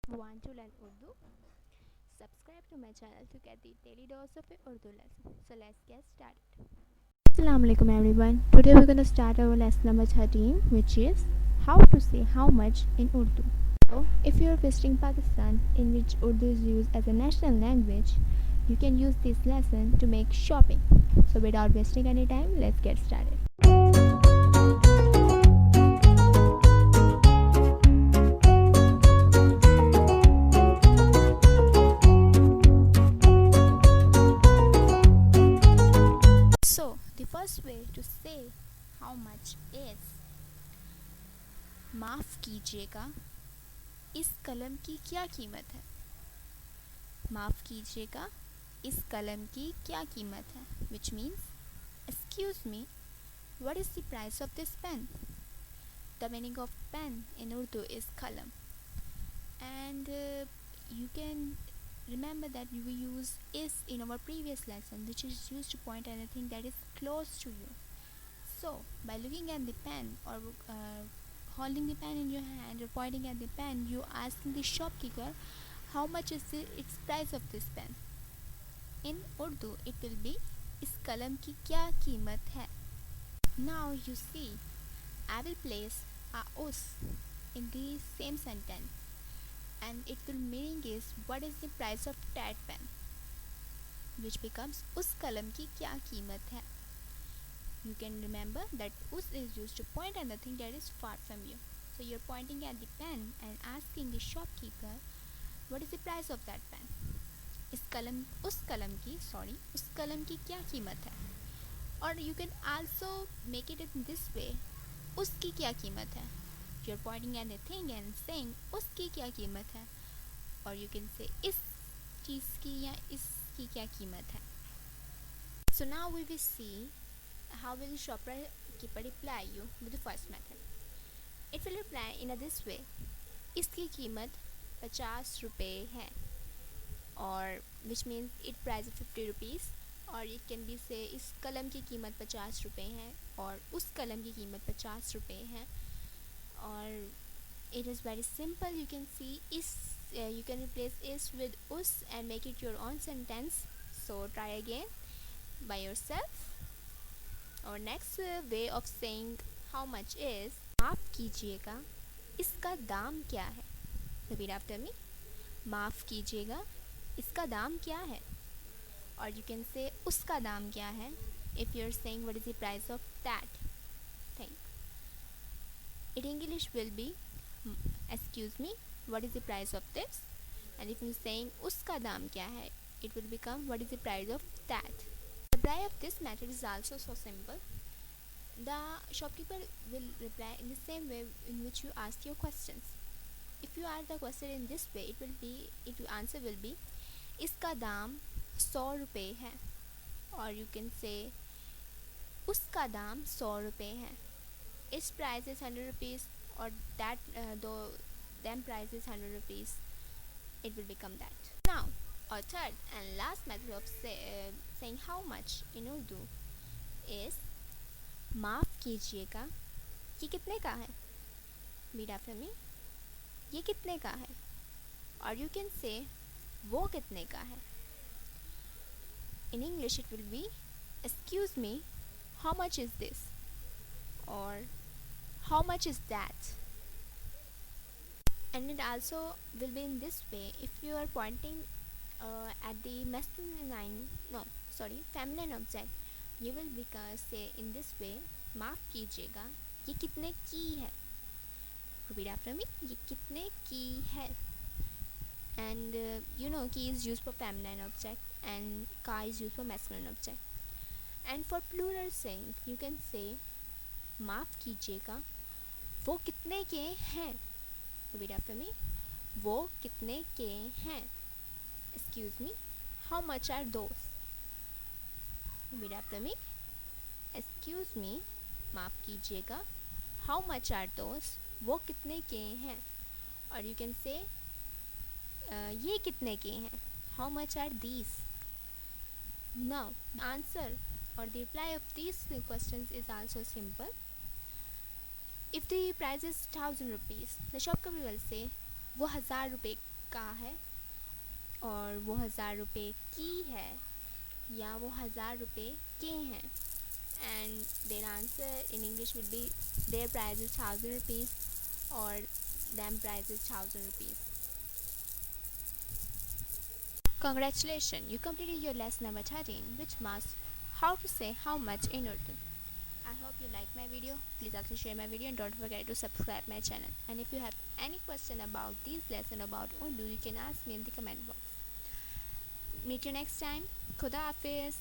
Want to learn Urdu? Subscribe to my channel to get the daily dose of a Urdu lesson. So let's get started. Assalamu alaikum everyone. Today we're going to start our lesson number 13, which is how to say how much in Urdu. So, if you're visiting Pakistan, in which Urdu is used as a national language, you can use this lesson to make shopping. So without wasting any time, let's get started. So, the first way to say how much is माफ़ कीजिएगा, इस कलम की क्या कीमत है. माफ़ कीजिएगा, इस कलम की क्या कीमत है, which means excuse me, what is the price of this pen. The meaning of pen in Urdu is kalam, and you can remember that we use is in our previous lesson, which is used to point at anything that is close to you. So by looking at the pen or holding the pen in your hand or pointing at the pen, you asking the shopkeeper how much is its price of this pen. In Urdu it will be इस कलम की क्या कीमत है. Now you see, I will place a us in the same sentence, and it will meaning is what is the price of that pen, which becomes उस कलम की क्या कीमत है. You can remember that us is used to point at the thing that is far from you. So you're pointing at the pen and asking the shopkeeper what is the price of that pen. उस कलम की क्या कीमत है. और you can also make it in this way, उसकी क्या कीमत है. You're pointing at the thing and saying उसकी क्या कीमत है. और you can say इस चीज़ की या इसकी क्या कीमत है. So now we will see how will the shopkeeper reply you with the first method. It will reply in this way, इसकी कीमत 50 रुपये है, or which means it price 50 rupees, or it can be say इस कलम की कीमत 50 रुपये है और उस कलम की कीमत 50 रुपये है. और it is very simple. You can see is you can replace is with us and make it your own sentence. So try again by yourself. Our next way of saying how much is माफ़ कीजिएगा, इसका दाम क्या है. Repeat after me. माफ़ कीजिएगा, इसका दाम क्या है. Or you can say उसका दाम क्या है if you're saying what is the price of that thing. In English will be excuse me, what is the price of this. And if you're saying उसका दाम क्या है, it will become what is the price of that. The reply of this method is also so simple. The shopkeeper will reply in the same way in which you ask your questions. If you ask the question in this way, your answer will be इसका दाम 100 रुपये है. Or you can say उसका दाम 100 रुपये है. Its price is 100 rupees, or that though them price is 100 rupees, it will become that. Now our third and last method of saying how much in Urdu is माफ़ कीजिएगा, ये कितने का है. Read after me. ये कितने का है. Or you can say वो कितने का है. In English it will be excuse me, how much is this, or how much is that. And it also will be in this way if you are pointing at the feminine object. You will say in this way, माफ़ कीजिएगा, ये कितने की है. Repeat after me. ये कितने की है. And you know की is used for feminine object and का is used for masculine object. And for plural saying you can say माफ़ कीजिएगा, वो कितने के हैं. Repeat after me. वो कितने के हैं. Excuse me, how much are those. Repeat after me. Excuse me, माफ़ कीजिएगा, how much are those, वो कितने के हैं. Or you can say ये कितने के हैं, how much are these. Now answer or the reply of these questions is also simple. If the price is 1000 rupees, the shopkeeper will say वो 1000 रुपये का है और वो 1000 रुपये की है या वो 1000 रुपये के हैं. And their answer in English will be their price is 1000 rupees or them price is 1000 rupees. Congratulations, you completed your lesson number 13, which marks how to say how much in Urdu. I hope you like my video. Please also share my video and don't forget to subscribe my channel. And if you have any question about these lesson about Urdu, you can ask me in the comment box. Meet you next time. Khuda Hafiz.